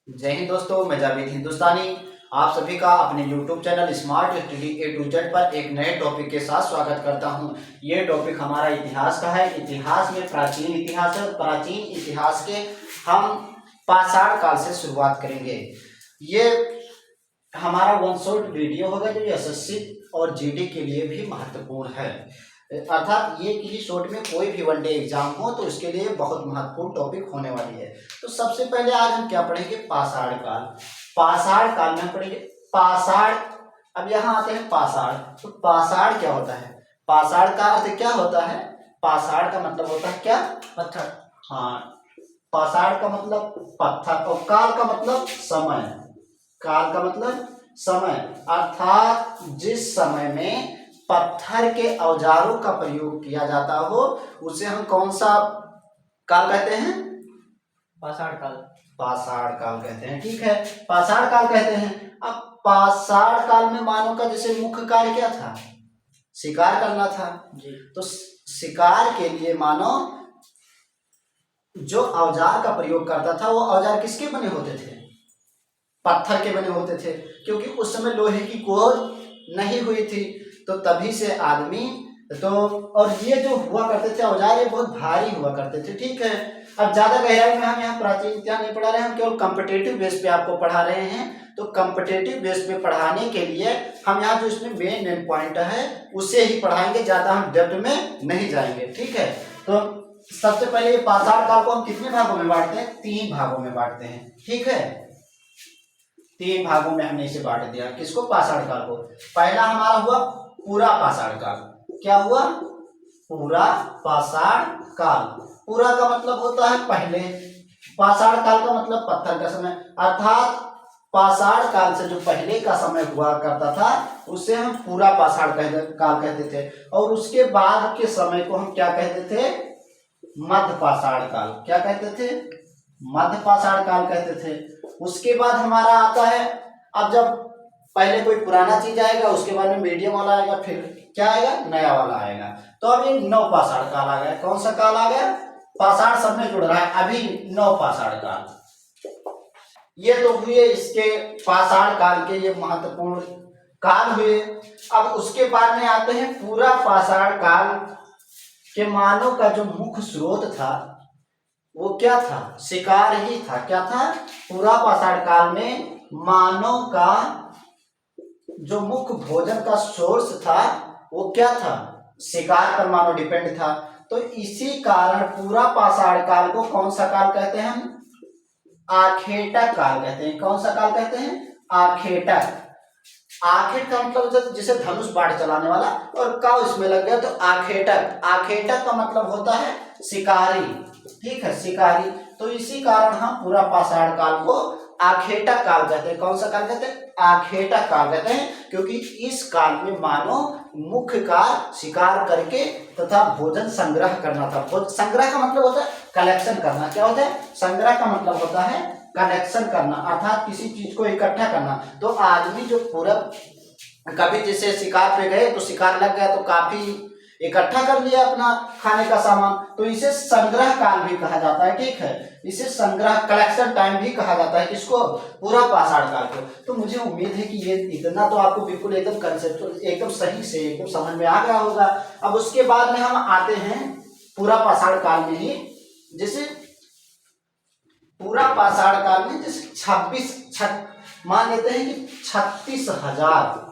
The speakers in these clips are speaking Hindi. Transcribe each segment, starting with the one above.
जय हिंद दोस्तों, मैं जावेद हिंदुस्तानी आप सभी का अपने YouTube channel smart study A to Z पर एक नए टॉपिक के साथ स्वागत करता हूं। ये टॉपिक हमारा इतिहास का है। इतिहास में प्राचीन इतिहास है और प्राचीन इतिहास के हम पाषाण काल से शुरुआत करेंगे। ये हमारा वन शॉट वीडियो होगा जो एसएससी और जीडी के लिए भी महत्वपूर्ण है। अर्थात ये किसी शॉर्ट में कोई भी वनडे एग्जाम हो तो उसके लिए बहुत महत्वपूर्ण टॉपिक होने वाली है। तो सबसे पहले आज हम क्या पढ़ेंगे? पाषाण काल। पाषाण काल में हम पढ़ेंगे पाषाण। अब यहाँ आते हैं पाषाण। तो पाषाण क्या होता है? पाषाण का अर्थ क्या होता है? पाषाण का मतलब होता है क्या? पत्थर। हाँ, पाषाण का मतलब पत्थर और काल का मतलब समय। काल का मतलब समय, अर्थात जिस समय में पत्थर के औजारों का प्रयोग किया जाता हो उसे हम कौन सा काल कहते हैं? पाषाण काल। पाषाण काल कहते हैं। ठीक है, पाषाण काल कहते हैं। अब पाषाण काल में मानव का जैसे मुख्य कार्य क्या था? शिकार करना था जी। तो शिकार के लिए मानव जो औजार का प्रयोग करता था वो औजार किसके बने होते थे? पत्थर के बने होते थे, क्योंकि उस समय लोहे की खोज नहीं हुई थी। तो तभी से आदमी तो और ये जो हुआ करते थे औजार, ये बहुत भारी हुआ करते थे। ठीक है, अब ज्यादा गहराई में हम यहाँ प्राचीन इतिहास नहीं पढ़ा रहे हैं, हम केवल कॉम्पिटेटिव बेस पे आपको पढ़ा रहे हैं। तो कॉम्पिटेटिव बेस पे पढ़ाने के लिए हम यहाँ जो इसमें मेन पॉइंट है उसे ही पढ़ाएंगे, ज्यादा हम डेप्थ में नहीं जाएंगे। ठीक है, तो सबसे पहले पाषाण काल को हम कितने भागों में बांटते हैं? 3 भागों में बांटते हैं। ठीक है, 3 भागों में हमने इसे बांट दिया। किसको? पाषाण काल को। पहला हमारा हुआ पूरा पाषाण काल। क्या हुआ? पूरा पाषाण काल। पूरा का मतलब होता है पहले, पाषाण काल का मतलब पत्थर का समय, अर्थात पाषाण काल से जो पहले का समय हुआ करता था उसे हम पूरा पाषाण काल कहते थे। और उसके बाद के समय को हम क्या कहते थे? मध्य पाषाण काल। क्या कहते थे? मध्य पाषाण काल कहते थे। उसके बाद हमारा आता है, अब जब पहले कोई पुराना चीज आएगा उसके बाद में मीडियम वाला आएगा, फिर क्या आएगा? नया वाला आएगा। तो अब ये नव पाषाण काल आ गया। कौन सा काल आ गया? पाषाण सब में जुड़ रहा है, अभी नव पाषाण काल। ये तो हुए इसके पाषाण काल के ये महत्वपूर्ण काल हुए। अब उसके बाद में आते हैं पूरा पाषाण काल के मानव का जो मुख्य स्रोत था वो क्या था? शिकार ही था। क्या था? पूरा पाषाण काल में मानव का जो मुख्य भोजन का सोर्स था वो क्या था? शिकार पर मानव डिपेंड था। तो इसी कारण पूरा पाषाण काल को कौन सा काल कहते हैं हम? आखेटक काल कहते हैं। कौन सा काल कहते हैं? आखेटक। आखेट का मतलब जिसे धनुष बाढ़ चलाने वाला, और का इसमें लग गया तो आखेटक। आखेटक का मतलब होता है शिकारी। ठीक है, शिकारी। तो इसी कारण हम पूरा पाषाण काल को आखेटक काल कहते हैं। कौन सा काल कहते हैं? आखेटक काल कहते हैं, क्योंकि इस काल में मानव मुख्य कार्य शिकार करके तथा भोजन संग्रह करना था। संग्रह का मतलब होता है कलेक्शन करना। क्या होता है? संग्रह का मतलब होता है कलेक्शन करना, अर्थात किसी चीज को इकट्ठा करना। तो आदमी जो पूरा कभी जैसे शिकार पे गए तो शिकार लग गया तो काफी इकट्ठा कर लिया अपना खाने का सामान, तो इसे संग्रह काल भी कहा जाता है। ठीक है, इसे संग्रह कलेक्शन टाइम भी कहा जाता है। किसको? पूरा पाषाण काल को। तो मुझे उम्मीद है कि ये इतना तो आपको बिल्कुल एकदम कंसेप्ट एकदम सही से एकदम समझ में आ गया होगा। अब उसके बाद में हम आते हैं पूरा पाषाण काल में ही, जैसे पूरा पाषाण काल में जैसे मान लेते हैं कि 36,000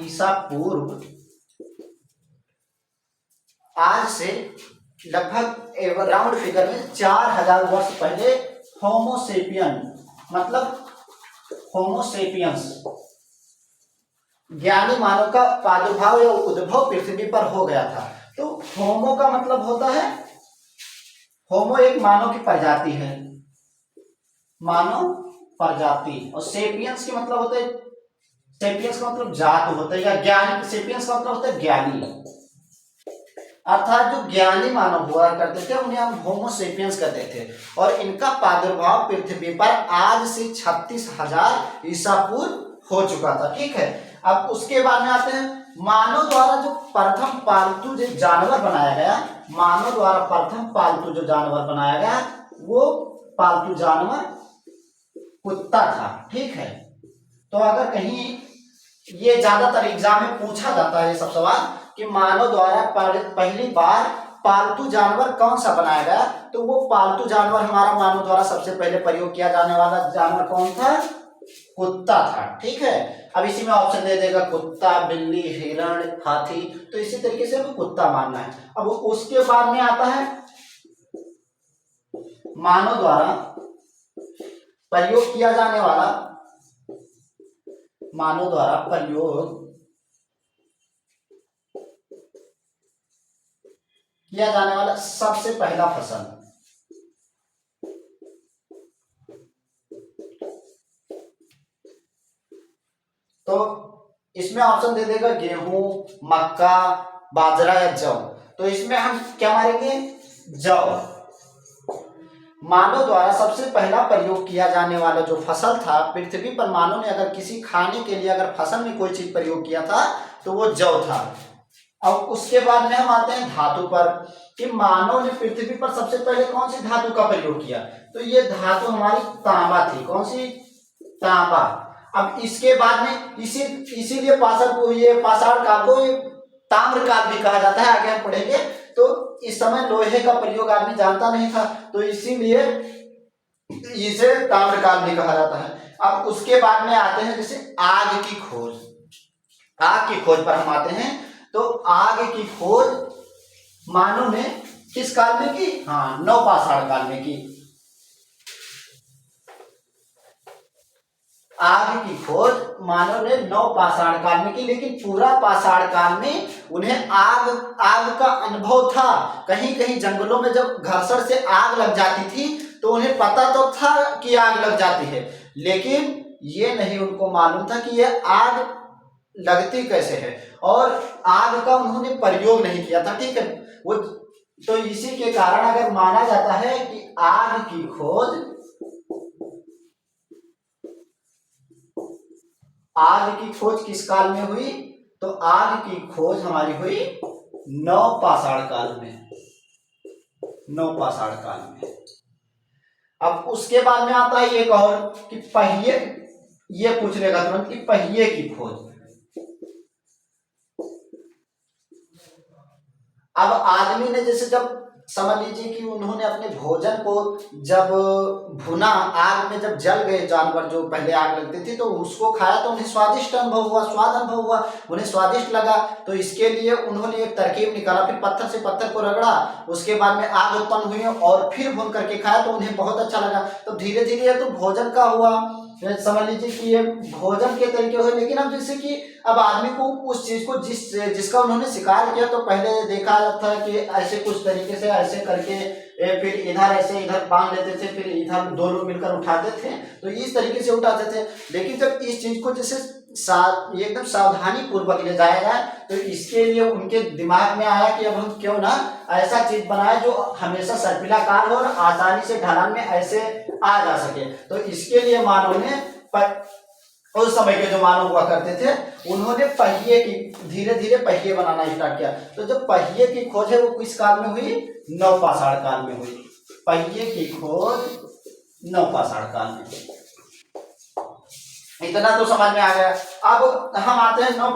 ईसा पूर्व, आज से लगभग राउंड फिगर में 4,000 वर्ष पहले होमोसेपियन मतलब होमोसेपियंस ज्ञानी मानव का प्रादुर्भाव या उद्भव पृथ्वी पर हो गया था। तो होमो का मतलब होता है, होमो एक मानव की प्रजाति है, मानव प्रजाति। और सेपियंस के मतलब होता है, सेपियंस का मतलब जात होता है या ज्ञानी। सेपियंस का मतलब होता है ज्ञानी, अर्थात जो ज्ञानी मानव हुआ करते थे उन्हें हम होमोसेपियंस कहते थे। और इनका प्रादुर्भाव पृथ्वी पर आज से 36,000 ईसा पूर्व हो चुका था। ठीक है, अब उसके बाद में आते हैं मानव द्वारा जो प्रथम पालतू जो जानवर बनाया गया, मानव द्वारा प्रथम पालतू जो जानवर बनाया गया वो पालतू जानवर कुत्ता था। ठीक है, तो अगर कहीं ये ज्यादातर एग्जाम में पूछा जाता है ये सब सवाल कि मानव द्वारा पहली बार पालतू जानवर कौन सा बनाया गया, तो वो पालतू जानवर हमारा मानव द्वारा सबसे पहले प्रयोग किया जाने वाला जानवर कौन था? कुत्ता था। ठीक है, अब इसी में ऑप्शन दे देगा कुत्ता, बिल्ली, हिरण, हाथी, तो इसी तरीके से हमें कुत्ता मानना है। अब उसके बाद में आता है मानव द्वारा प्रयोग किया जाने वाला, मानव द्वारा प्रयोग किया जाने वाला सबसे पहला फसल। तो इसमें ऑप्शन दे देगा गेहूं, मक्का, बाजरा या जौ। तो इसमें हम क्या मारेंगे? जौ। मानव द्वारा सबसे पहला प्रयोग किया जाने वाला जो फसल था पृथ्वी पर, मानव ने अगर किसी खाने के लिए अगर फसल में कोई चीज प्रयोग किया था तो वो जौ था। अब उसके बाद में हम आते हैं धातु पर कि मानव ने पृथ्वी पर सबसे पहले कौन सी धातु का प्रयोग किया, तो ये धातु हमारी तांबा थी। कौन सी? तांबा। अब इसके बाद में इसीलिए पाषाण काल को ताम्र काल भी कहा जाता है, आगे हम पढ़ेंगे। तो इस समय लोहे का प्रयोग आदमी जानता नहीं था, तो इसीलिए इसे ताम्र काल भी कहा जाता है। अब उसके बाद में आते हैं जैसे आग की खोज। आग की खोज पर हम आते हैं, तो आग की खोज मानव ने किस काल में की? हाँ, नवपाषाण काल में की। आग की खोज मानव ने नवपाषाण काल में की, लेकिन पूरा पाषाण काल में उन्हें आग का अनुभव था। कहीं कहीं जंगलों में जब घर्षण से आग लग जाती थी तो उन्हें पता तो था कि आग लग जाती है, लेकिन ये नहीं उनको मालूम था कि यह आग लगती कैसे है, और आग का उन्होंने प्रयोग नहीं किया था। ठीक है, वो तो इसी के कारण अगर माना जाता है कि आग की खोज किस काल में हुई, तो आग की खोज हमारी हुई नवपाषाण काल में। नवपाषाण काल में। अब उसके बाद में आता है एक और कि पहिए, ये पूछ लेगा तुरंत कि पहिए की खोज। अब आदमी ने जैसे जब समझ लीजिए कि उन्होंने अपने भोजन को जब भुना, आग में जब जल गए जानवर जो पहले आग लगती थी, तो उसको खाया तो उन्हें स्वादिष्ट अनुभव हुआ, स्वाद अनुभव हुआ, उन्हें स्वादिष्ट लगा। तो इसके लिए उन्होंने एक तरकीब निकाला, फिर पत्थर से पत्थर को रगड़ा, उसके बाद में आग उत्पन्न हुई और फिर भून करके खाया तो उन्हें बहुत अच्छा लगा। तो धीरे धीरे ये तो भोजन का हुआ, समझ लीजिए कि ये भोजन के तरीके हुए। लेकिन अब जैसे कि अब आदमी को उस चीज को जिसका उन्होंने शिकार किया, तो पहले देखा था कि ऐसे कुछ तरीके से ऐसे करके फिर इधर ऐसे इधर बांध लेते थे, फिर इधर दो लोग मिलकर उठाते थे, तो इस तरीके से उठाते थे। लेकिन जब इस चीज को जैसे एकदम सावधानी पूर्वक ले जाया जाए, तो इसके लिए उनके दिमाग में आया कि अब हम क्यों ना ऐसा चीज बनाए जो हमेशा सर्पिलाकार हो और आसानी से ढलान में ऐसे आ जा सके। तो इसके लिए मानव ने उस समय के जो मानव हुआ करते थे, उन्होंने पहिए की धीरे धीरे पहिए बनाना स्टार्ट किया। तो जब पहिए की खोज है वो किस काल में हुई? नवपाषाण काल में हुई। पहिए की खोज नवपाषाण काल में। इतना तो समझ में आ गया। अब हम आते हैं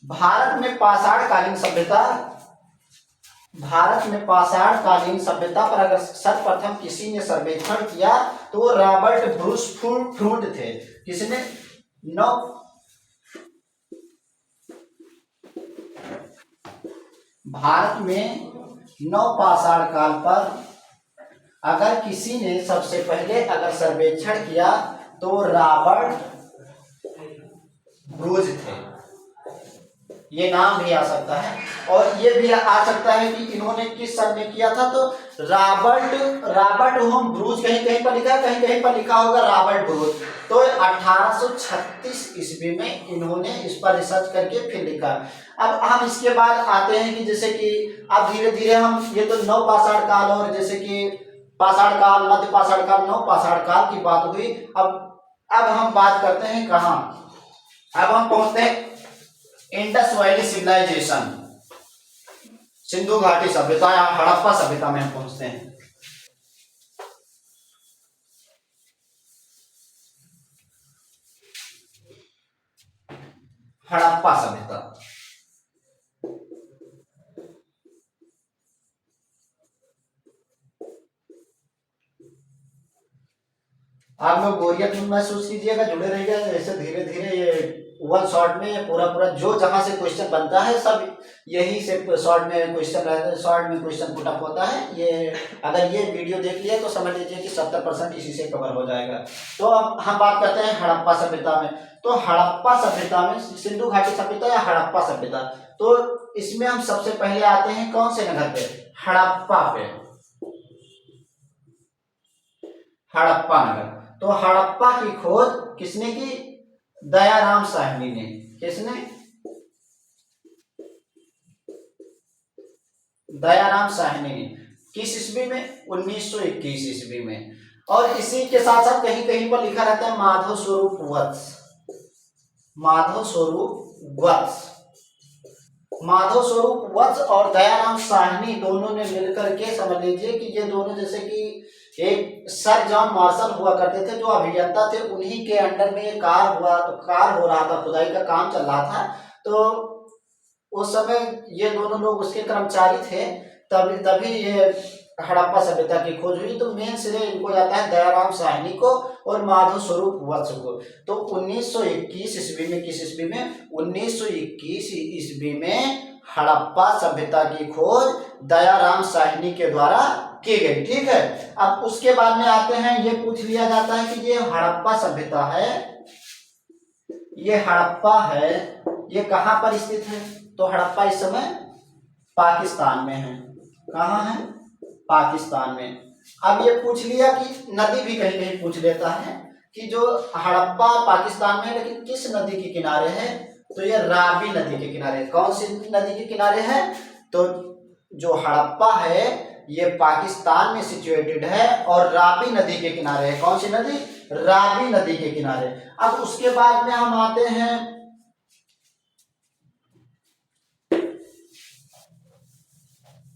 भारत में पाषाणकालीन सभ्यता। भारत में पाषाणकालीन सभ्यता पर अगर सर्वप्रथम किसी ने सर्वेक्षण किया तो वो रॉबर्ट ब्रूस फ्रूट थे। किसने? भारत में नवपाषाण काल पर अगर किसी ने सबसे पहले अगर सर्वेक्षण किया तो रॉबर्ट ब्रूस थे। ये नाम भी आ सकता है, और ये भी आ सकता है कि इन्होंने किस सन में किया था। तो रॉबर्ट होम ब्रूस कहीं कहीं पर लिखा है, कहीं कहीं पर लिखा होगा रॉबर्ट ब्रूस। तो 1836 ईस्वी में इन्होंने इस पर रिसर्च करके फिर लिखा। अब हम इसके बाद आते हैं कि जैसे कि अब धीरे धीरे हम ये तो नवपाषाण काल और जैसे कि पाषाण काल, मध्य पाषाण काल, नवपाषाण काल की बात हुई। अब हम बात करते हैं कहाँ? अब हम पहुंचते हैं इंडस वैली सिविलाइजेशन, सिंधु घाटी सभ्यता या हड़प्पा सभ्यता में हम पहुंचते हैं। हड़प्पा सभ्यता। आप लोग बोरियत में महसूस कीजिएगा, जुड़े रहिएगा, ऐसे धीरे धीरे ये वन शॉट में पूरा पूरा जो जहां से क्वेश्चन बनता है सब यही से शॉर्ट में क्वेश्चन रहता है, शॉर्ट में क्वेश्चन पुट अप होता है। ये अगर ये वीडियो देख लिया तो समझ लीजिए कि 70% इसी से कवर हो जाएगा। तो अब हम बात करते हैं हड़प्पा सभ्यता में। तो हड़प्पा सभ्यता में सिंधु घाटी सभ्यता या हड़प्पा सभ्यता, तो इसमें हम सबसे पहले आते हैं कौन से नगर पे? हड़प्पा पे, हड़प्पा नगर। तो हड़प्पा की खोज किसने की? दयाराम साहनी ने। किसने? दयाराम साहनी ने। किस ईस्वी में? 1921 ईस्वी में। और इसी के साथ साथ कहीं कहीं पर लिखा रहता है माधव स्वरूप वत्स। माधव स्वरूप वत्स, माधव स्वरूप वत्स और दयाराम साहनी दोनों ने मिलकर के, समझ लीजिए कि ये दोनों जैसे कि एक सर जॉन मार्शल हुआ करते थे जो अभियंता थे, उन्हीं के अंडर में ये कार हो रहा था, खुदाई का काम चल रहा था। तो उस समय ये दोनों लोग उसके कर्मचारी थे, तभी तभी ये हड़प्पा सभ्यता की खोज हुई। तो मेन श्रेय इनको जाता है दयाराम साहनी को और माधव स्वरूप वत्स को। तो 1921 ईस्वी में, किस ईस्वी में? 1921 ईस्वी में हड़प्पा सभ्यता की खोज दयाराम साहनी के द्वारा की गई। ठीक है। अब उसके बाद में आते हैं, ये पूछ लिया जाता है कि ये हड़प्पा सभ्यता है, ये हड़प्पा है, ये कहां पर स्थित है? तो हड़प्पा इस समय पाकिस्तान में है। कहां है? पाकिस्तान में। अब ये पूछ लिया कि नदी भी कहीं कहीं पूछ लेता है कि जो हड़प्पा पाकिस्तान में है, लेकिन किस नदी के किनारे है? तो ये रावी नदी के किनारे। कौन सी नदी के किनारे है? तो जो हड़प्पा है ये पाकिस्तान में सिचुएटेड है और रावी नदी के किनारे है। कौन सी नदी? रावी नदी के किनारे। अब उसके बाद में हम आते हैं,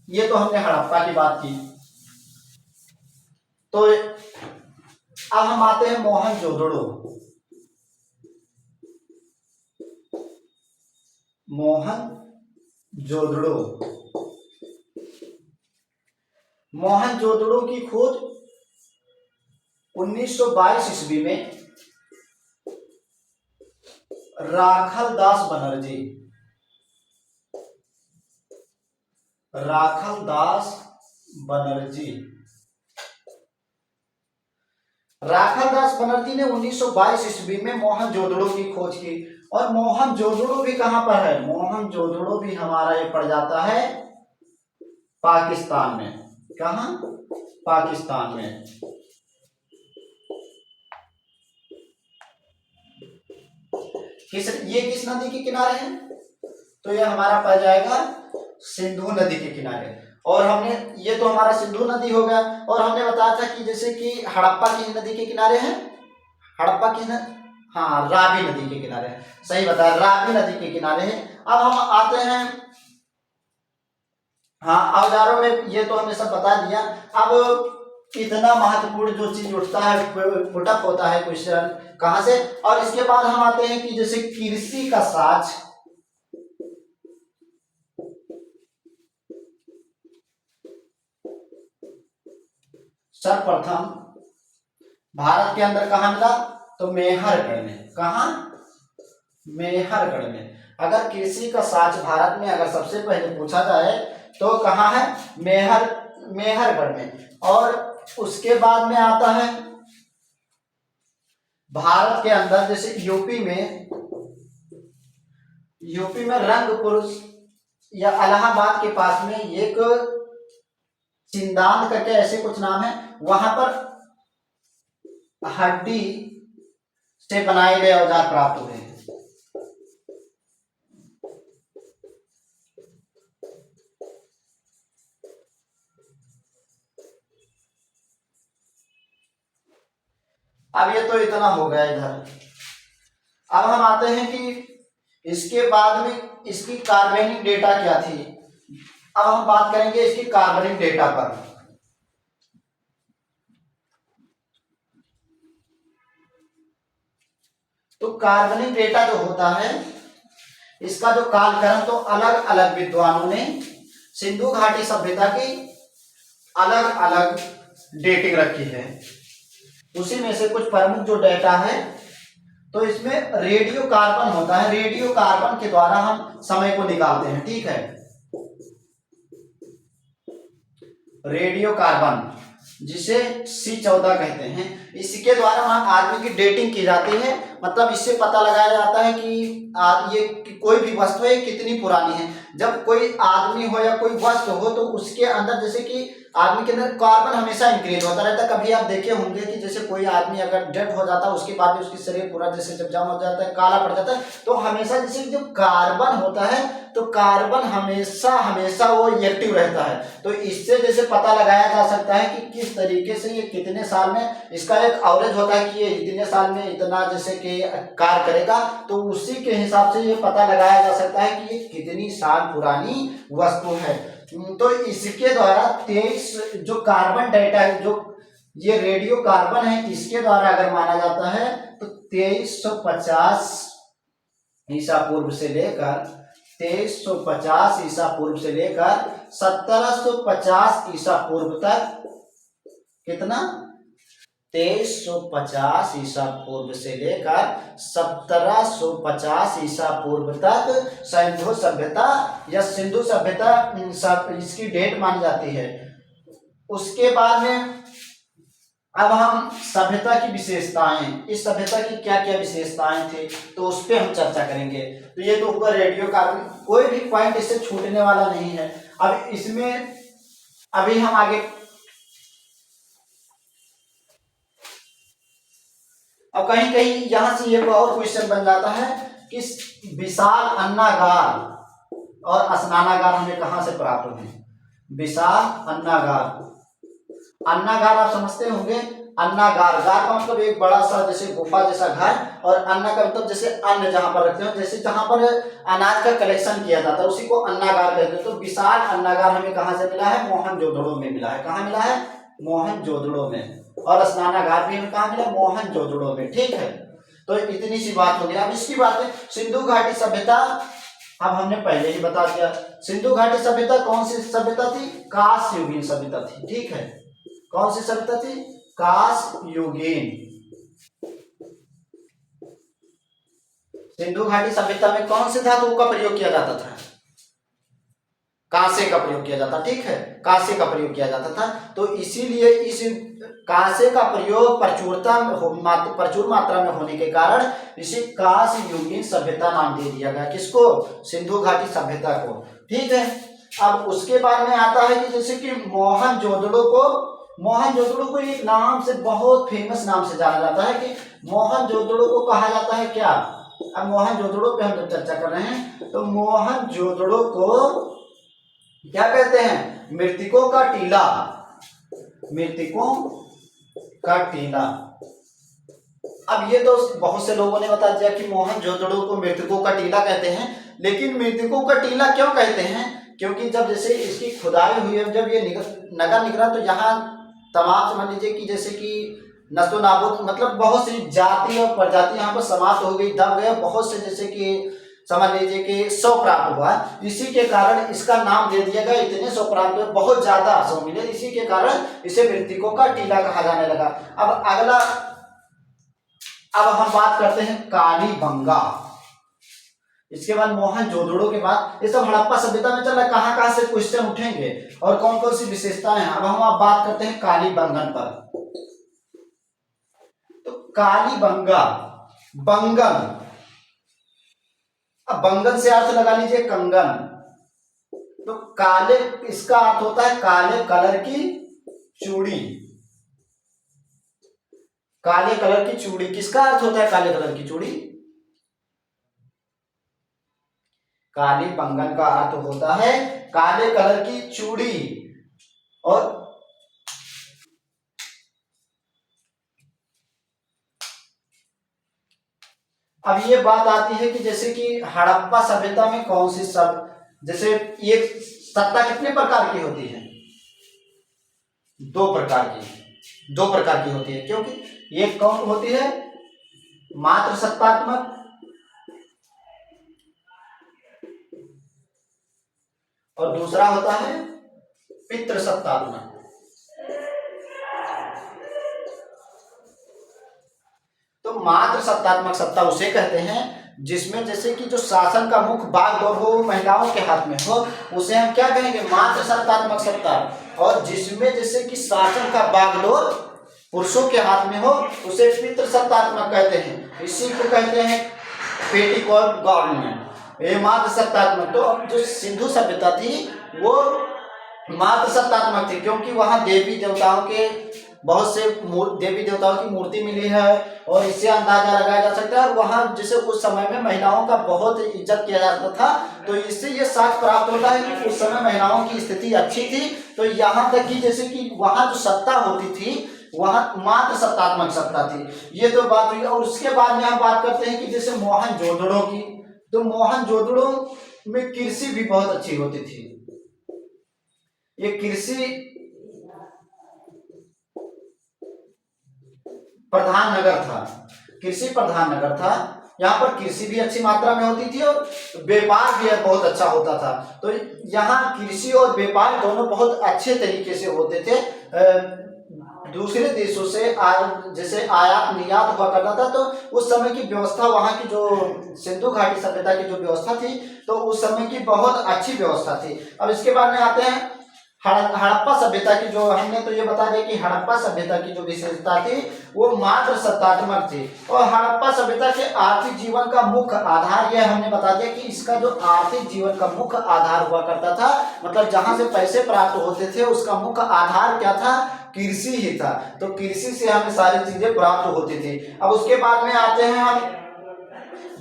ये तो हमने हड़प्पा की बात की। तो अब हम आते हैं मोहनजोदड़ो। मोहनजोदड़ो, मोहनजोदड़ो की खोज 1922 ईस्वी में राखल दास बनर्जी, राखल दास बनर्जी, राखल दास बनर्जी ने 1922 ईस्वी में मोहनजोदड़ो की खोज की। और मोहनजोदड़ो भी कहां पर है? मोहनजोदड़ो भी हमारा ये पड़ जाता है पाकिस्तान में। कहां? पाकिस्तान में। ये किस नदी के किनारे है? तो ये हमारा पड़ जाएगा सिंधु नदी के किनारे। और हमने, ये तो हमारा सिंधु नदी हो गया। और हमने बताया था कि जैसे कि हड़प्पा की नदी के किनारे है, हड़प्पा की हाँ, रावी नदी के किनारे है, सही बताया, रावी नदी के किनारे है। अब हम आते हैं, हाँ, औजारों में ये तो हमने सब बता दिया। अब इतना महत्वपूर्ण जो चीज उठता है, पुटअप होता है क्वेश्चन, कहां से? और इसके बाद हम आते हैं कि जैसे कृषि का साक्ष, सर्वप्रथम भारत के अंदर कहां मिला? तो मेहरगढ़ में। कहां? मेहरगढ़ में। अगर कृषि का साक्ष्य भारत में अगर सबसे पहले पूछा जाए तो कहां है? मेहरगढ़ में। और उसके बाद में आता है भारत के अंदर, जैसे यूपी में रंगपुर या इलाहाबाद के पास में एक चिंदान करके ऐसे कुछ नाम है, वहां पर हड्डी से बनाए गए औजार प्राप्त हुए हैं। अब ये तो इतना हो गया इधर। अब हम आते हैं कि इसके बाद में इसकी कार्बनिक डेटा क्या थी। अब हम बात करेंगे इसकी कार्बनिक डेटा पर। तो कार्बनिक डेटा जो होता है इसका जो कालक्रम तो अलग अलग विद्वानों ने सिंधु घाटी सभ्यता की अलग अलग डेटिंग रखी है। उसी में से कुछ प्रमुख जो डेटा है, तो इसमें रेडियो कार्बन होता है। रेडियो कार्बन के द्वारा हम समय को निकालते हैं, ठीक है। रेडियो कार्बन जिसे C14 कहते हैं, इसके द्वारा आदमी की डेटिंग की जाती है। मतलब इससे पता लगाया जाता है कि ये कोई भी वस्तु है कितनी पुरानी है। जब कोई आदमी हो या कोई वस्तु हो तो उसके अंदर जैसे कि आदमी के अंदर कार्बन हमेशा इंक्रीज होता रहता है। कभी आप देखे होंगे कि जैसे कोई आदमी अगर डेड हो जाता है उसके बाद भी उसकी शरीर पूरा जैसे जब जाम हो जाता है, काला पड़ जाता है, तो हमेशा जैसे जो कार्बन होता है तो कार्बन हमेशा वो एक्टिव रहता है। तो इससे जैसे पता लगाया जा सकता है कि किस तरीके से ये कितने साल में, इसका एक एवरेज होता है कि ये इतने साल में इतना जैसे कि कार्य करेगा, तो उसी के हिसाब से ये पता लगाया जा सकता है कि ये कितनी साल पुरानी वस्तु है। तो इसके द्वारा 23 जो कार्बन डेटा है, जो ये रेडियो कार्बन है, इसके द्वारा अगर माना जाता है तो 2350 ईसा पूर्व से लेकर 2350 ईसा पूर्व से लेकर 1750 ईसा पूर्व तक, कितना 2350 ईसा पूर्व से लेकर 1750 ईसा पूर्व तक सिंधु सभ्यता या सिंधु सभ्यता इसकी डेट मानी जाती है। उसके बाद में अब हम सभ्यता की विशेषताएं, इस सभ्यता की क्या क्या विशेषताएं थी तो उस पर हम चर्चा करेंगे। तो ये तो ऊपर रेडियो कार्बन, कोई भी पॉइंट इससे छूटने वाला नहीं है। अब इसमें अभी हम आगे, अब कहीं कहीं यहां से एक और क्वेश्चन बन जाता है कि विशाल अन्नागार और स्नानागार हमें कहां से प्राप्त हुए। विशाल अन्नागार, अन्नागार आप समझते होंगे, अन्नागार, गार का मतलब एक बड़ा सा जैसे गुफा जैसा घर, और अन्ना का मतलब जैसे अन्न जहां पर रखते हो, जैसे जहां पर अनाज का कलेक्शन किया जाता है उसी को अन्नागार कहते हैं। तो विशाल अन्नागार हमें कहां से मिला है, मोहनजोदड़ो में मिला है। कहां मिला है, मोहनजोदड़ो में। और स्नानागार भी हमें कहां मिला, मोहनजोदड़ो में, ठीक है। तो इतनी सी बात हो गई। अब इसकी बात है सिंधु घाटी सभ्यता, अब हमने पहले ही बता दिया सिंधु घाटी सभ्यता कौन सी सभ्यता थी, कांस्ययुगीन सभ्यता थी, ठीक है। कौन सी सभ्यता थी, कांस्ययुगीन। सिंधु घाटी सभ्यता में कौन से धातुओं का प्रयोग किया जाता था, कांसे का प्रयोग किया जाता, ठीक है, कांसे का प्रयोग किया जाता था। तो इसीलिए इस कांसे का प्रयोग प्रचुर मात्रा में होने के कारण इसे कांस्ययुगीन सभ्यता नाम दे दिया गया। किसको, सिंधु घाटी सभ्यता को, ठीक है। अब उसके बाद में आता है कि जैसे कि मोहनजोदड़ो को एक नाम से, बहुत फेमस नाम से जाना जाता है कि मोहनजोदड़ो को कहा जाता है क्या। अब मोहनजोदड़ो पे हम जब चर्चा कर रहे हैं तो मोहनजोदड़ो को क्या कहते हैं, मृतकों का टीला, मृतकों का टीला। अब ये तो बहुत से लोगों ने बता दिया कि मोहनजोदड़ो को मृतकों का टीला कहते हैं, लेकिन मृतकों का टीला क्यों कहते हैं, क्योंकि जब जैसे इसकी खुदाई हुई है, जब ये नगर निकला तो यहाँ तमाम समझ लीजिए कि जैसे कि नस्लो नाबूद, मतलब बहुत सी जाति और प्रजाति यहाँ पर समाप्त हो गई, दब गए। बहुत से जैसे कि समझ लीजिए कि 100 प्राप्त हुआ, इसी के कारण इसका नाम दे दिया गया। इतने 100 प्राप्त हुए, बहुत ज्यादा 100 मिले, इसी के कारण इसे मृतकों का टीला कहा जाने लगा। अब अगला, अब हम बात करते हैं कालीबंगा। इसके बाद मोहनजोदड़ो के बाद ये सब हड़प्पा सभ्यता में चल रहा है, कहां कहां से क्वेश्चन उठेंगे और कौन कौन सी विशेषताएं हैं। अब हम बात करते हैं कालीबंगन पर। तो कालीबंगा, बंगन, अब बंगन से अर्थ लगा लीजिए कंगन। तो काले, इसका अर्थ होता है काले कलर की चूड़ी, काले कलर की चूड़ी। किसका अर्थ होता है काले कलर की चूड़ी, काली बंगन का अर्थ होता है काले कलर की चूड़ी। और अब ये बात आती है कि जैसे कि हड़प्पा सभ्यता में कौन सी सब, जैसे ये सत्ता कितने प्रकार की होती है, दो प्रकार की होती है। क्योंकि एक कौन होती है, मात्र सत्तात्मक, और दूसरा होता है पितृसत्तात्मक। तो मात्र सत्तात्मक सत्ता उसे कहते हैं जिसमें जैसे कि जो शासन का मुख्य बागडोर हो महिलाओं के हाथ में हो, उसे हम क्या कहेंगे, मात्र सत्तात्मक सत्ता। और जिसमें जैसे कि शासन का बागडोर पुरुषों के हाथ में हो, उसे पितृसत्तात्मक कहते हैं। इसी को कहते हैं पेटिकोट गवर्नमेंट, ये मात्र सत्तात्मक। तो अब जो सिंधु सभ्यता थी वो मात्र सत्तात्मक थी, क्योंकि वहां देवी देवताओं के बहुत से देवी देवताओं की मूर्ति मिली है, और इससे अंदाजा लगाया जा सकता है। और वहां जैसे उस समय में महिलाओं का बहुत इज्जत किया जाता था, तो इससे ये साक्ष्य प्राप्त होता है कि उस समय महिलाओं की स्थिति अच्छी थी। तो यहाँ तक कि जैसे कि वहां जो सत्ता होती थी वहां मात्र सत्तात्मक सत्ता थी। ये तो बात हुई। और उसके बाद में हम बात करते हैं कि जैसे मोहनजोदड़ो की, तो मोहनजोदड़ो में कृषि भी बहुत अच्छी होती थी। ये कृषि प्रधान नगर था, कृषि प्रधान नगर था। यहाँ पर कृषि भी अच्छी मात्रा में होती थी और व्यापार भी बहुत अच्छा होता था। तो यहाँ कृषि और व्यापार दोनों बहुत अच्छे तरीके से होते थे। दूसरे देशों से जैसे आयात निर्यात हुआ करता था, तो उस समय की व्यवस्था, वहाँ की जो सिंधु घाटी सभ्यता की जो व्यवस्था थी, तो उस समय की बहुत अच्छी व्यवस्था थी। अब इसके बाद में आते हैं हड़प्पा सभ्यता की। जो हमने तो ये बता दिया कि हड़प्पा सभ्यता की जो विशेषता थी वो मात्र सत्तात्मक थी। और हड़प्पा सभ्यता के आर्थिक जीवन का मुख्य आधार, यह हमने बता दिया कि इसका जो आर्थिक जीवन का मुख्य आधार हुआ करता था, मतलब जहां से पैसे प्राप्त होते थे उसका मुख्य आधार क्या था, कृषि ही था। तो कृषि से हमें सारी चीजें प्राप्त होती थी। अब उसके बाद में आते हैं हम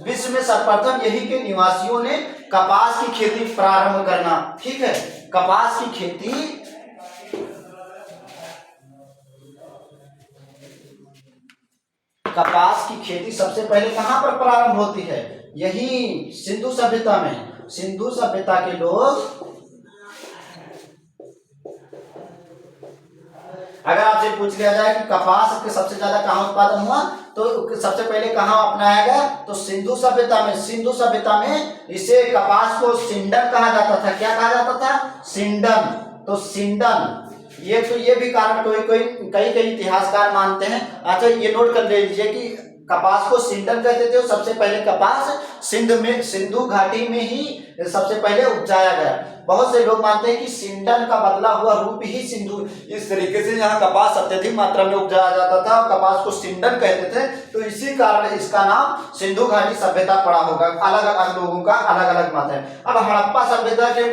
विश्व में सर्वप्रथम यही के निवासियों ने कपास की खेती प्रारंभ करना। ठीक है, कपास की खेती सबसे पहले कहां पर प्रारंभ होती है, यही सिंधु सभ्यता में। सिंधु सभ्यता के लोग, अगर आपसे पूछ लिया जाए कि कपास के सबसे ज्यादा कहां उत्पादन हुआ, तो सबसे पहले कहां अपनाया गया, तो सिंधु सभ्यता में। सिंधु सभ्यता में इसे कपास को सिंडन कहा जाता था। क्या कहा जाता था, सिंडन। तो सिंडन, ये भी कारण कई इतिहासकार मानते हैं। अच्छा, ये नोट कर लीजिए कि कपास को सिंडन कहते थे। सबसे पहले कपास सिंधु घाटी में ही सबसे पहले उपजाया गया। बहुत से लोग मानते हैं कि सिंडन का बदला हुआ रूप ही सिंधु, इस तरीके से यहाँ कपास अत्यधिक मात्रा में उपजाया जाता था और कपास को सिंडन कहते थे। तो इसी कारण इसका नाम सिंधु घाटी सभ्यता पड़ा होगा। अलग अलग लोगों का अलग अलग मत है। अब हड़प्पा सभ्यता के,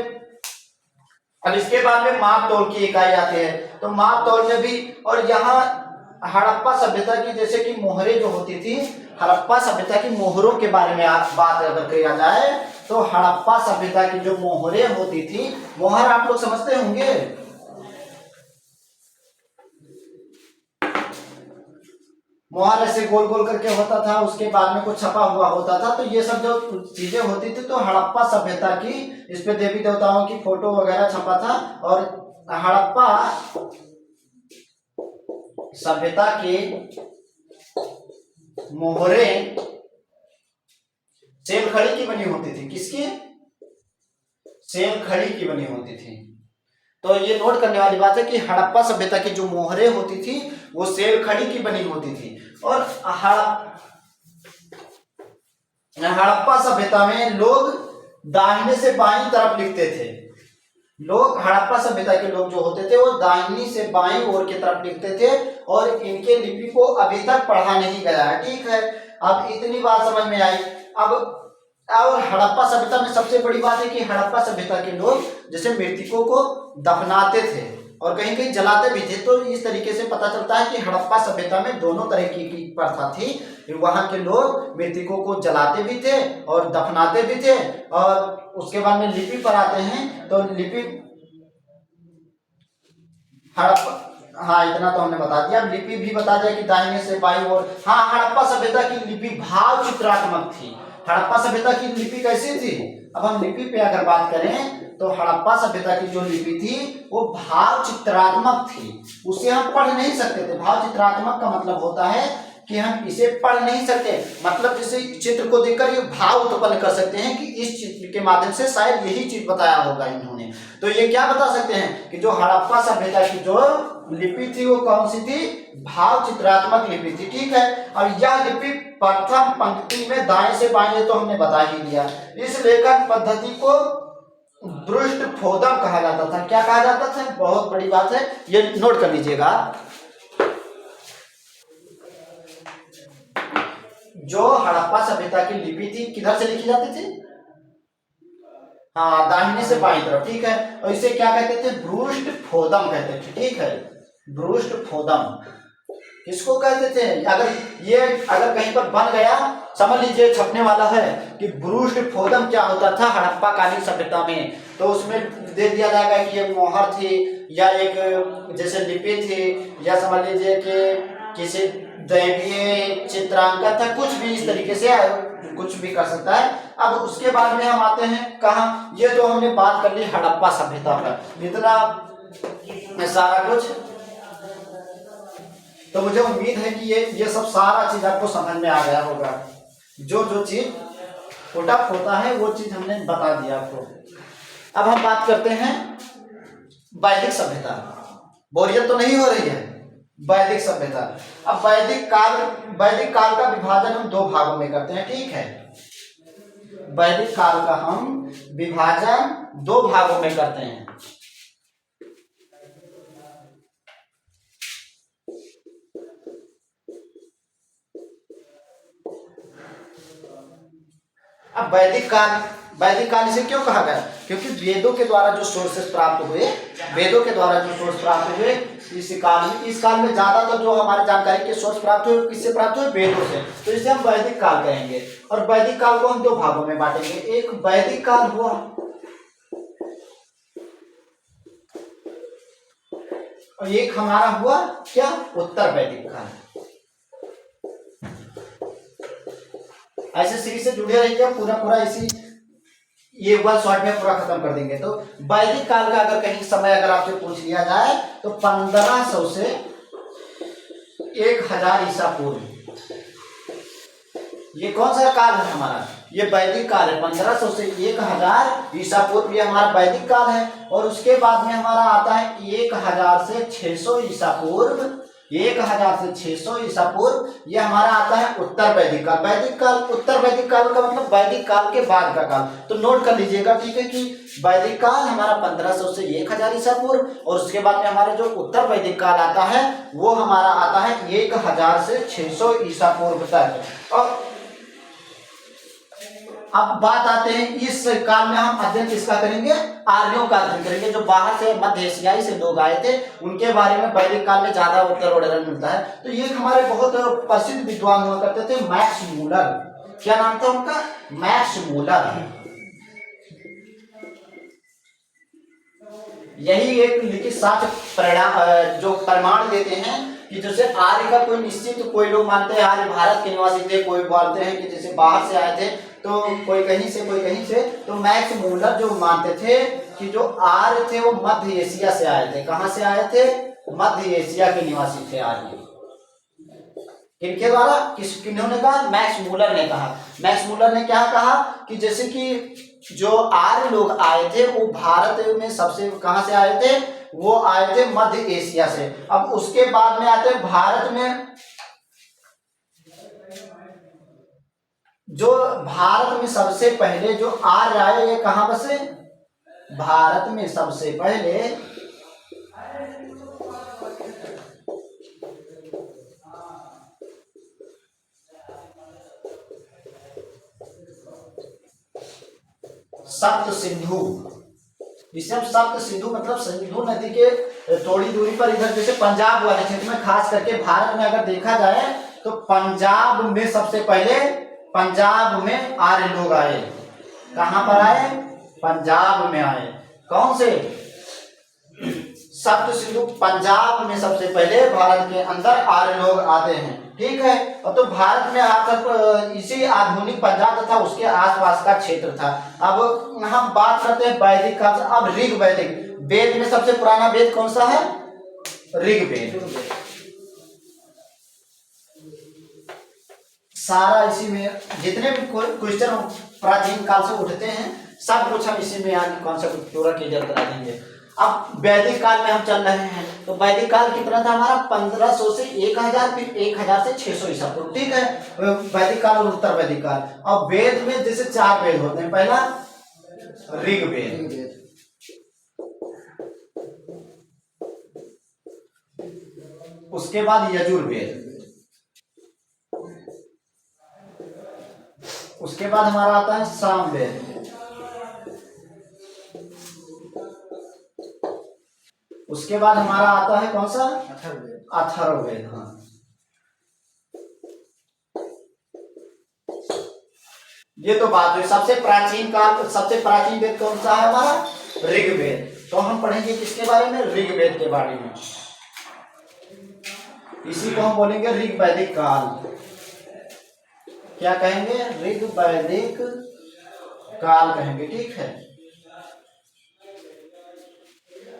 अब इसके बाद में माप तोल की इकाई आती है। तो माप तोल में भी, और यहाँ हड़प्पा सभ्यता की जैसे कि मोहरें जो होती थी, हड़प्पा सभ्यता की मोहरों के बारे में बात अगर किया जाए, तो हड़प्पा सभ्यता की जो मोहरें होती थी, मोहर आप लोग समझते होंगे, मोहर ऐसे गोल गोल करके होता था, उसके बाद में कुछ छपा हुआ होता था। तो ये सब जो चीजें होती थी, तो हड़प्पा सभ्यता की, इस पे देवी देवताओं की फोटो वगैरह छपा था। और हड़प्पा सभ्यता के मोहरें सेल खड़ी की बनी होती थी। किसकी, सेल खड़ी की बनी होती थी। तो ये नोट करने वाली बात है कि हड़प्पा सभ्यता की जो मोहरें होती थी वो सेल खड़ी की बनी होती थी। और हड़प्पा सभ्यता में लोग दाहिने से बाईं तरफ लिखते थे। लोग, हड़प्पा सभ्यता के लोग जो होते थे वो दाहिनी से बाईं ओर की तरफ लिखते थे, और इनके लिपि को अभी तक पढ़ा नहीं गया है। ठीक है, अब इतनी बात समझ में आई। अब और हड़प्पा सभ्यता में सबसे बड़ी बात है कि हड़प्पा सभ्यता के लोग जैसे मृतकों को दफनाते थे और कहीं कहीं जलाते भी थे। तो इस तरीके से पता चलता है कि हड़प्पा सभ्यता में दोनों तरह की प्रथा थी। वहां के लोग मृतकों को जलाते भी थे और दफनाते भी थे। और उसके बाद में लिपि पर आते हैं, तो लिपि हड़प्पा, हाँ इतना तो हमने बता दिया। लिपि भी बता दिया कि दाहिने से बाईं ओर। हाँ, हड़प्पा सभ्यता की लिपि भाव चित्रात्मक थी। हड़प्पा सभ्यता की लिपि कैसी थी, अब हम लिपि पे अगर बात करें, तो हड़प्पा सभ्यता की जो लिपि थी वो भाव चित्रात्मक थी। उसे हम पढ़ नहीं सकते थे। भाव चित्रात्मक का मतलब होता है कि हम इसे पढ़ नहीं सकते, मतलब जैसे चित्र को देखकर ये भाव उत्पन्न कर सकते हैं कि इस चित्र के माध्यम से शायद यही चीज बताया होगा इन्होंने। तो ये क्या बता सकते हैं कि जो हड़प्पा सभ्यता की जो लिपि थी वो कौन सी थी, भाव चित्रात्मक लिपि थी। ठीक है, और यह लिपि प्रथम पंक्ति में दाएं से बाएं तो हमने बता ही दिया। इस लेखन पद्धति को पृष्ठभोधम कहा जाता था। क्या कहा जाता था, बहुत बड़ी बात है, ये नोट कर लीजिएगा। जो हड़प्पा सभ्यता की लिपि थी किधर से लिखी जाती थी, हाँ दाहिने से बाईं तरफ। ठीक है, और इसे क्या कहते थे, पृष्ठभोधम कहते थे। ठीक है, पृष्ठभोधम किसको कहते थे, अगर कहीं पर बन गया, समझ लीजिए छपने वाला है कि पृष्ठभोधम क्या होता था हड़प्पा कालीन सभ्यता में, तो उसमें दे दिया जाएगा कि ये मोहर थी या एक जैसे लिपि थी, या समझ लीजिए कि किसी दैवीय चित्रांकन था, कुछ भी इस तरीके से कुछ भी कर सकता है। अब उसके बाद में हम आते हैं कहाँ, ये तो हमने बात कर ली हड़प्पा सभ्यता पर, इतना सारा कुछ। तो मुझे उम्मीद है कि ये सब सारा चीज आपको समझ में आ गया होगा। जो चीज फुटअप होता है वो चीज हमने बता दिया आपको। अब हम बात करते हैं वैदिक सभ्यता। बोरियत तो नहीं हो रही है, वैदिक सभ्यता। अब वैदिक काल का विभाजन हम दो भागों में करते हैं। ठीक है, वैदिक काल का हम विभाजन दो भागों में करते हैं। अब वैदिक काल इसे क्यों कहा गया, क्योंकि वेदों के द्वारा जो सोर्सेस प्राप्त हुए, इस काल में ज्यादा तो जो हमारे जानकारी के सोर्स प्राप्त हुए किससे प्राप्त हुए, वेदों से, तो इसे हम वैदिक काल कहेंगे। और वैदिक काल को हम दो भागों में बांटेंगे, एक वैदिक काल हुआ और एक हमारा हुआ क्या, उत्तर वैदिक काल। ऐसे सीरीज से जुड़े रहिए, पूरा इसी ये वन शॉट में पूरा खत्म कर देंगे। तो वैदिक काल का अगर कहीं समय अगर आपसे पूछ लिया जाए तो 1500 से 1000 ईसा पूर्व, ये कौन सा काल है हमारा, ये वैदिक काल है। 1500 से 1000 ईसा पूर्व ये हमारा वैदिक काल है। और उसके बाद में हमारा आता है 1000 से 600 ईसा पूर्व, 1000 से 600 ईसा पूर्व ये हमारा आता है उत्तर वैदिक काल। वैदिक काल, उत्तर वैदिक काल का मतलब वैदिक काल के बाद का काल। तो नोट कर लीजिएगा, ठीक है, कि वैदिक काल हमारा 1500 से 1000 ईसा पूर्व, और उसके बाद में हमारा जो उत्तर वैदिक काल आता है वो हमारा आता है 1000 से 600 ईसा पूर्व तक। और अब बात आते हैं इस काल में हम अध्ययन किसका करेंगे, आर्यों का अध्ययन करेंगे। जो बाहर से मध्य एशियाई से लोग आए थे उनके बारे में वैदिक काल में ज्यादा उत्तर वगैरह मिलता है। तो ये हमारे बहुत प्रसिद्ध विद्वान हुआ करते थे, मैक्स मूलर। क्या नाम था उनका, मैक्स मूलर। यही एक लिखित साक्ष्य जो प्रमाण देते हैं कि जैसे आर्य का कोई निश्चित, कोई लोग मानते हैं आर्य भारत के निवासी थे, कोई बोलते हैं कि जैसे बाहर से आए थे, तो कोई कहीं से। तो मैक्स मूलर जो मानते थे कि जो आर्य थे वो मध्य एशिया से आए थे। कहां से आए थे, मध्य एशिया के निवासी थे आर्य। किनके द्वारा, किन्होंने कहा, मैक्स मूलर ने कहा। मैक्स मूलर ने क्या कहा कि जैसे कि जो आर्य लोग आए थे वो भारत में सबसे कहां से आए थे, वो आए थे मध्य एशिया से। अब उसके बाद में आते हैं भारत में, जो भारत में सबसे पहले जो आर्य आए ये कहां बसे, भारत में सबसे पहले सप्त सिंधु। जिसे हम सप्त सिंधु मतलब सिंधु नदी के थोड़ी दूरी पर इधर जैसे पंजाब वाले क्षेत्र में, खास करके भारत में अगर देखा जाए तो पंजाब में सबसे पहले, पंजाब में आर्य लोग आए। कहां पर आए, पंजाब में आए। कौन से, सप्त सिंधु, पंजाब में सबसे पहले भारत के अंदर आर्य लोग आते हैं। ठीक है, और तो भारत में आकर इसी आधुनिक पंजाब तथा उसके आसपास का क्षेत्र था। अब हम बात करते हैं वैदिक काल। अब ऋग वैदिक, वेद में सबसे पुराना वेद कौन सा है, ऋग्वेद। सारा इसी में, जितने भी क्वेश्चन प्राचीन काल से उठते हैं सब कुछ हम इसी में यहाँ कॉन्सेप्ट पूरा क्लियर करा देंगे। अब वैदिक काल में हम चल रहे हैं, तो वैदिक काल कितना था हमारा 1500 से 1000, फिर 1000 से 600 ईसा पूर्व, ठीक है, वैदिक काल और उत्तर वैदिक काल। अब वेद में जैसे 4 वेद होते हैं, पहला ऋग्वेद, उसके बाद यजुर्वेद, उसके बाद हमारा आता है सामवेद, उसके बाद हमारा आता है कौन सा, अथर्ववेद। हाँ, ये तो बात हुई। सबसे प्राचीन काल, सबसे प्राचीन वेद कौन सा है हमारा, ऋग्वेद। तो हम पढ़ेंगे किसके बारे में, ऋग्वेद के बारे में। इसी को हम बोलेंगे ऋग वैदिक काल। क्या कहेंगे, ऋग वैदिक काल कहेंगे, ठीक है,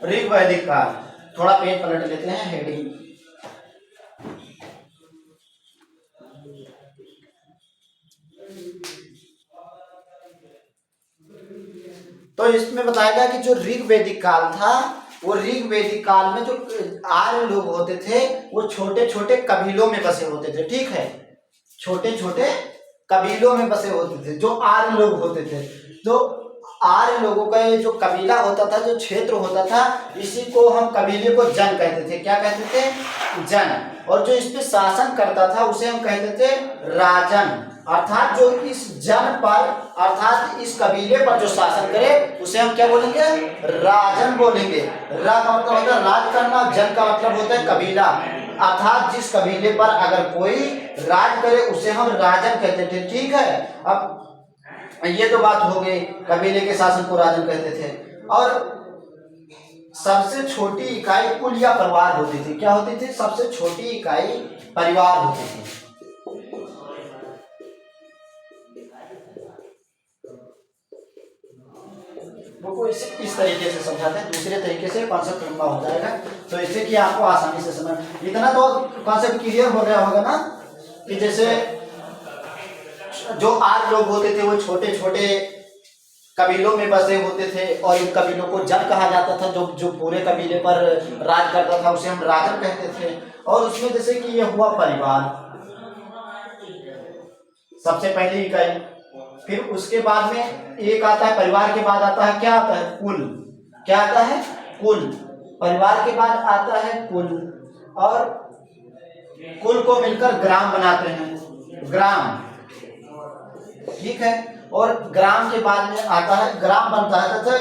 ऋग वैदिक काल। थोड़ा पेज पलट लेते हैं, हेडिंग। तो इसमें बताया गया कि जो ऋग वैदिक काल था, वो ऋग वैदिक काल में जो आर्य लोग होते थे वो छोटे छोटे कबीलों में बसे होते थे, ठीक है, छोटे छोटे कबीलों में बसे होते थे जो आर्य लोग होते थे। तो आर्य लोगों का ये जो कबीला होता था, जो क्षेत्र होता था, इसी को हम कबीले को जन कहते थे। क्या कहते थे, जन। और जो इस पे शासन करता था उसे हम कहते थे राजन। अर्थात जो इस जन पर, अर्थात इस कबीले पर जो शासन करे उसे हम क्या बोलेंगे, राजन बोलेंगे। रा का मतलब होता है राज करना, जन का मतलब होता है कबीला। अर्थात जिस कबीले पर अगर कोई राज करे उसे हम राजन कहते थे, ठीक है। अब ये तो बात हो गई, कबीले के शासन को राजन कहते थे। और सबसे छोटी इकाई कुल या परिवार होती थी। क्या होती थी, सबसे छोटी इकाई परिवार होती थी। वो इस तरीके से समझाते हैं, दूसरे तरीके से कॉन्सेप्ट लंबा हो जाएगा, तो इससे कि आपको आसानी से समझ। इतना तो कॉन्सेप्ट क्लियर हो गया होगा ना, कि जैसे जो आज लोग होते थे वो छोटे छोटे कबीलों में बसे होते थे, और इन कबीलों को जन कहा जाता था। जो जो पूरे कबीले पर राज करता था उसे हम राजन कहते थे। और उसमें जैसे कि ये हुआ परिवार, सबसे पहली इकाई। फिर उसके बाद में एक आता है, परिवार के बाद आता है, क्या आता है, कुल। क्या आता है, कुल। परिवार के बाद आता है कुल, और कुल को मिलकर ग्राम बनाते हैं, ग्राम, ठीक है। और ग्राम के बाद में आता है, ग्राम बनता है तो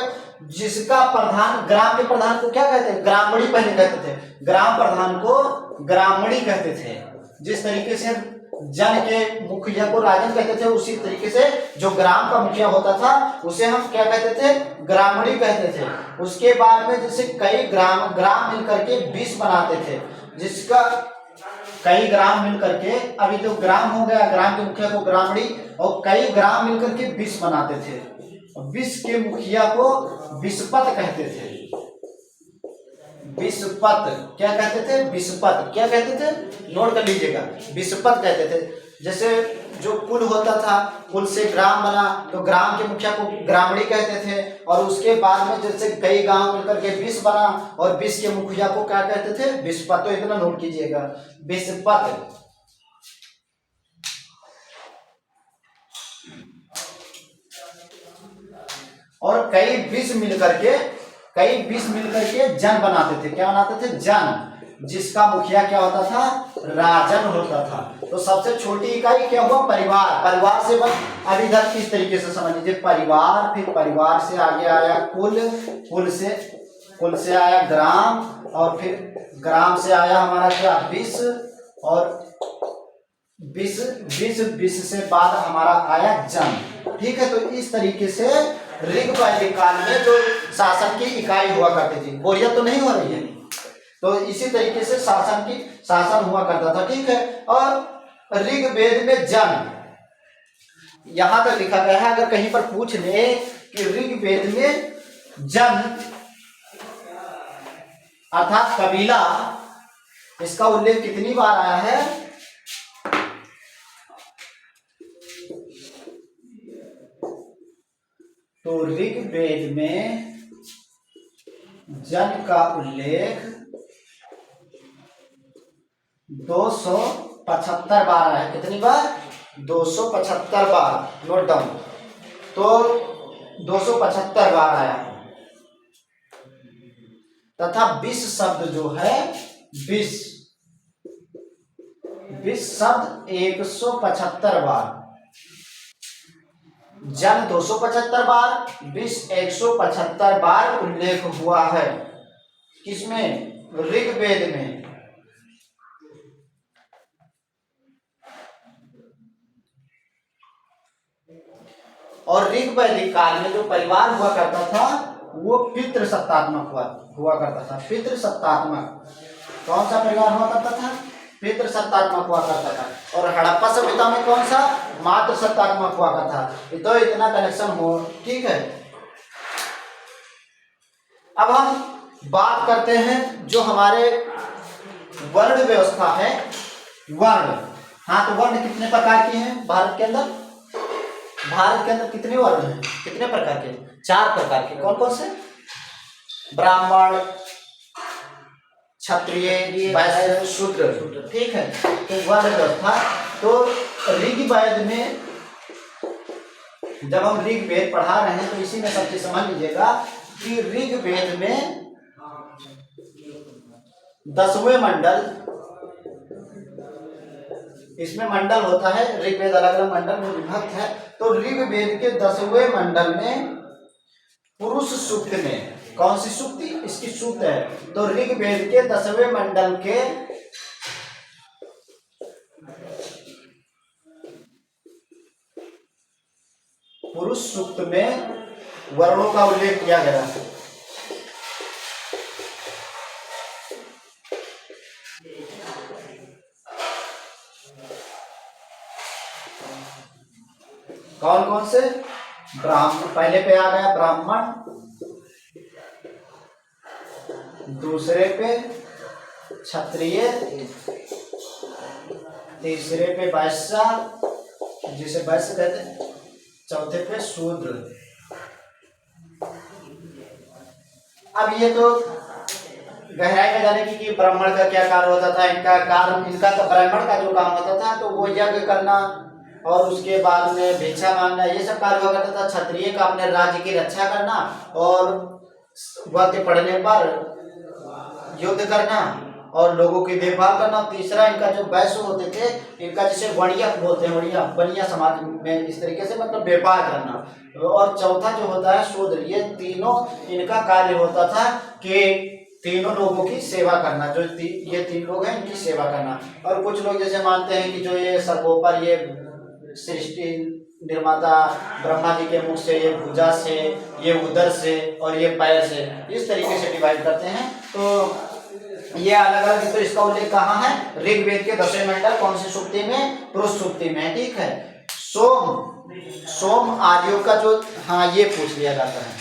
जिसका प्रधान, ग्राम के प्रधान को क्या कहते हैं, ग्रामणी पहले कहते थे, ग्राम प्रधान को ग्रामणी कहते थे। जिस तरीके से जन के मुखिया को राजन कहते थे, उसी तरीके से जो ग्राम का मुखिया होता था उसे हम क्या कहते थे, ग्रामणी कहते थे। उसके बाद में जैसे कई ग्राम मिलकर के 20 बनाते थे, जिसका कई ग्राम मिलकर के, अभी तो ग्राम हो गया, ग्राम के मुखिया को ग्रामणी, और कई ग्राम मिलकर के 20 बनाते थे। 20 के मुखिया को विस्पत कहते थे। विस्पत क्या कहते थे, विस्पत क्या कहते थे, नोट कर लीजिएगा, विस्पत कहते थे। जैसे जो कुल होता था, कुल से ग्राम बना, तो ग्राम के मुखिया को ग्रामणी कहते थे। और उसके बाद में जैसे कई गांव मिलकर के 20 बना, और 20 के मुखिया को क्या कहते थे, विस्पत। तो इतना नोट कीजिएगा, विस्पत। और कई 20 मिलकर के जन बनाते थे। क्या बनाते थे, जन, जिसका मुखिया क्या होता था, राजन होता था। तो सबसे छोटी इकाई क्या हुआ, परिवार। परिवार से बस अब इधर किस तरीके से समझ लीजिए, परिवार, फिर परिवार से आगे आया कुल, कुल से आया ग्राम, और फिर ग्राम से आया हमारा क्या, 20, और 20 से बाद हमारा आया जन, ठीक है। तो इस तरीके से ऋग वैदिक काल में जो शासन की इकाई हुआ करती थी, बोरियत तो नहीं हो रही है, तो इसी तरीके से शासन हुआ करता था, ठीक है। और ऋग्वेद में जन, यहां तक लिखा गया है, अगर कहीं पर पूछ ले कि ऋग्वेद में जन अर्थात कबीला, इसका उल्लेख कितनी बार आया है, तो ऋग्वेद में जल का उल्लेख 275 बार है। कितनी बार? 275 बार। Note down. तो 275 बार आया तथा 20 शब्द जो है 20 शब्द 175 बार। जल 275 बार, 20 175 बार उल्लेख हुआ है। किसमें? ऋग्वेद में। और ऋग्वैदिक काल में जो परिवार हुआ करता था वो पितृसत्तात्मक हुआ करता था। पितृसत्तात्मक। कौन सा परिवार हुआ करता था? पितृसत्तात्मक हुआ करता था। और हड़प्पा सभ्यता में कौन सा? मातृसत्तात्मक हुआ करता था। तो इतना कनेक्शन हो, ठीक है। अब हम बात करते हैं जो हमारे वर्ण व्यवस्था है। वर्ण, हाँ, तो वर्ण कितने प्रकार के हैं भारत के अंदर? भारत के अंदर कितने वर्ण हैं? कितने प्रकार के? 4 प्रकार के। कौन कौन से? ब्राह्मण, क्षत्रिय, वैश्य, शूद्र। ठीक है। तो वर्ण व्यवस्था। तो ऋग्वेद में जब हम ऋग्वेद पढ़ा रहे हैं तो इसी में सब चीज समझ लीजिएगा कि ऋग्वेद में 10वें मंडल, इसमें मंडल होता है। ऋग्वेद अलग अलग मंडल में विभक्त है। तो ऋग्वेद के 10वें मंडल में पुरुष सूक्त में, कौन सी सूक्ति? इसकी सूक्त है। तो ऋग्वेद के 10वें मंडल के पुरुष सूक्त में वर्णों का उल्लेख किया गया है। कौन कौन से? ब्राह्मण पहले पे आ गया, ब्राह्मण। दूसरे पे क्षत्रिय, तीसरे पे वैश्य, जिसे वैश्य कहते हैं, चौथे पे शूद्र। अब ये तो गहराई में जाने की कि ब्राह्मण का क्या कार्य होता था, इनका कार्य, इनका तो ब्राह्मण का जो काम होता था तो वो यज्ञ करना और उसके बाद में भिक्षा मांगना, ये सब कार्य हुआ करता था। क्षत्रिय का अपने राज्य की रक्षा करना और वक्त पड़ने पर युद्ध करना और लोगों की देखभाल करना। तीसरा इनका जो वैश्य होते थे, इनका जिसे वणिया बोलते हैं, वणिया समाज में इस तरीके से मतलब व्यापार करना। और चौथा जो होता है शूद्र। ये तीनों इनका कार्य होता था कि तीनों लोगों की सेवा करना। जो ये 3 लोग हैं इनकी सेवा करना। और कुछ लोग जैसे मानते हैं कि जो ये सर्वोपर, ये सृष्टि निर्माता ब्रह्मा जी के मुख से, ये भुजा से, ये उदर से और ये पैर से, इस तरीके से डिवाइड करते हैं। तो ये अलग अलग, तो इसका उल्लेख कहाँ है? ऋग्वेद के 10वें मंडल, कौन सी सूक्ति में? पुरुष सूक्ति में। ठीक है। सोम आर्यों का जो, हाँ, ये पूछ लिया जाता है।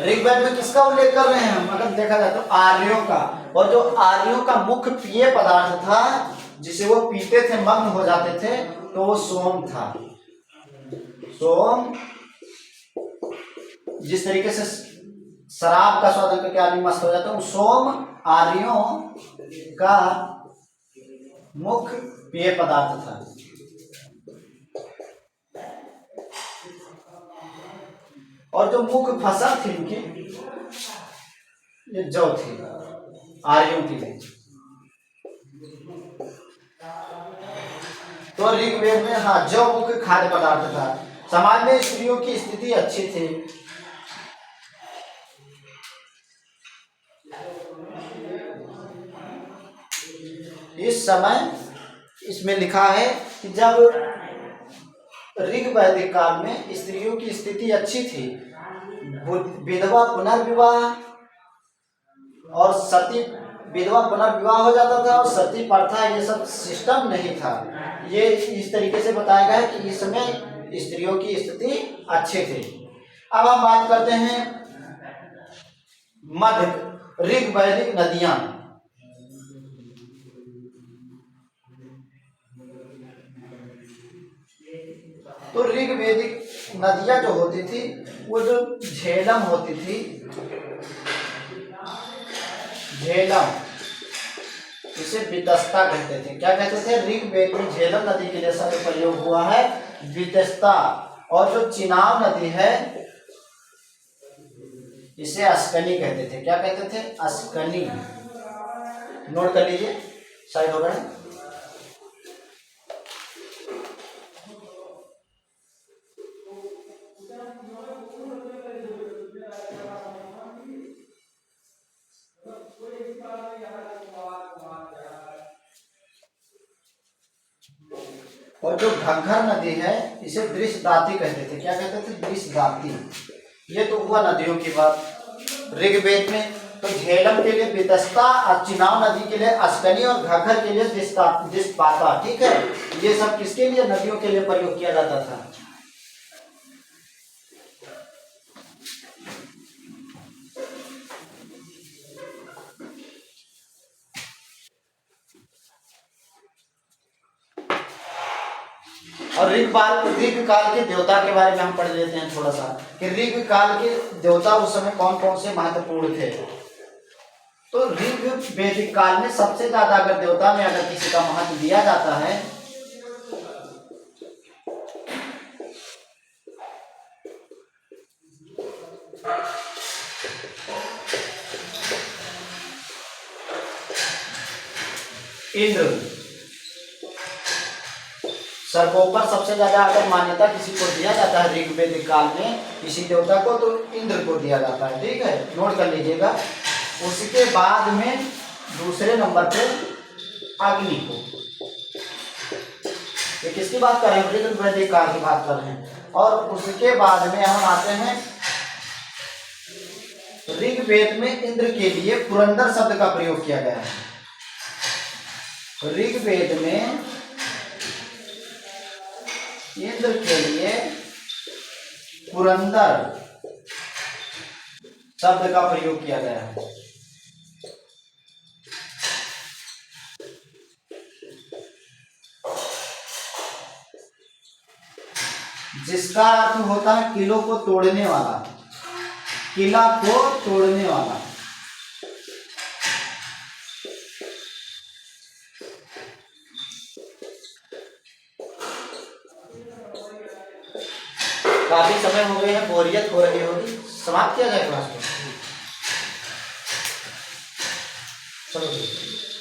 ऋग्वेद में किसका उल्लेख कर रहे हैं हम? अगर देखा जाए तो आर्यों का। और जो आर्यों का मुख्य पेय पदार्थ था जिसे वो पीते थे, मग्न हो जाते थे, तो वो सोम था। सोम, जिस तरीके से शराब का स्वाद करके आदमी मस्त हो जाता है, सोम आर्यों का मुख्य पेय पदार्थ था। और जो मुख्य फसल थी इनकी, ये जौ थी आर्यों की। तो ऋग्वेद में, हाँ, जौ मुख्य खाद्य पदार्थ था। समाज में स्त्रियों की स्थिति अच्छी थी। इस समय इसमें लिखा है कि जब ऋग्वैदिक काल में स्त्रियों की स्थिति अच्छी थी, विधवा पुनर्विवाह और सती, विधवा पुनर्विवाह हो जाता था और सती प्रथा, ये सब सिस्टम नहीं था। ये इस तरीके से बताया गया है कि इस समय स्त्रियों की स्थिति अच्छी थी। अब हम बात करते हैं मध्य ऋग्वैदिक नदियां। तो ऋग्वेदिक नदियां जो होती थी वो जो झेलम होती थी, झेलम, इसे वितस्ता कहते थे। क्या कहते थे? ऋग्वेद में झेलम नदी के लिए शब्द प्रयोग हुआ है वितस्ता। और जो चिनाब नदी है इसे अस्कनी कहते थे। क्या कहते थे? अस्कनी। नोट कर लीजिए, साइड हो गए। और जो घग्गर नदी है इसे दृश्यदाती कहते थे। क्या कहते थे? दृश्यदाती। ये तो हुआ नदियों की बात ऋग्वेद में। तो झेलम के लिए वितस्ता और चिनाब नदी के लिए अस्कनी और घग्गर के लिए दृश्यपाता। ठीक है, ये सब किसके लिए? नदियों के लिए प्रयोग किया जाता था। और ऋग काल के देवता के बारे में हम पढ़ लेते हैं थोड़ा सा कि ऋग काल के देवता उस समय कौन कौन से महत्वपूर्ण थे। तो ऋग वैदिक काल में सबसे ज्यादा अगर देवता में अगर किसी का महत्व दिया जाता है इंद्र। सर्वोपर सबसे ज्यादा अगर मान्यता किसी को दिया जाता है ऋग्वेदिक काल में किसी देवता को तो इंद्र को दिया जाता है। ठीक है, नोट कर लीजिएगा। उसके बाद में दूसरे नंबर पे अग्नि को। ये किसकी बात कर रहे हैं? ऋग्वेदिक काल की बात कर रहे हैं। और उसके बाद में हम आते हैं ऋग्वेद में इंद्र के लिए पुरंदर शब्द का प्रयोग किया गया है। ऋग्वेद में इंद्र के लिए पुरंदर शब्द का प्रयोग किया गया है। जिसका अर्थ होता है किलों को तोड़ने वाला, किला को तोड़ने वाला। काफी समय हो गए हैं, बोरियत हो रही होगी, समाप्त किया जाए क्लास को। चलो।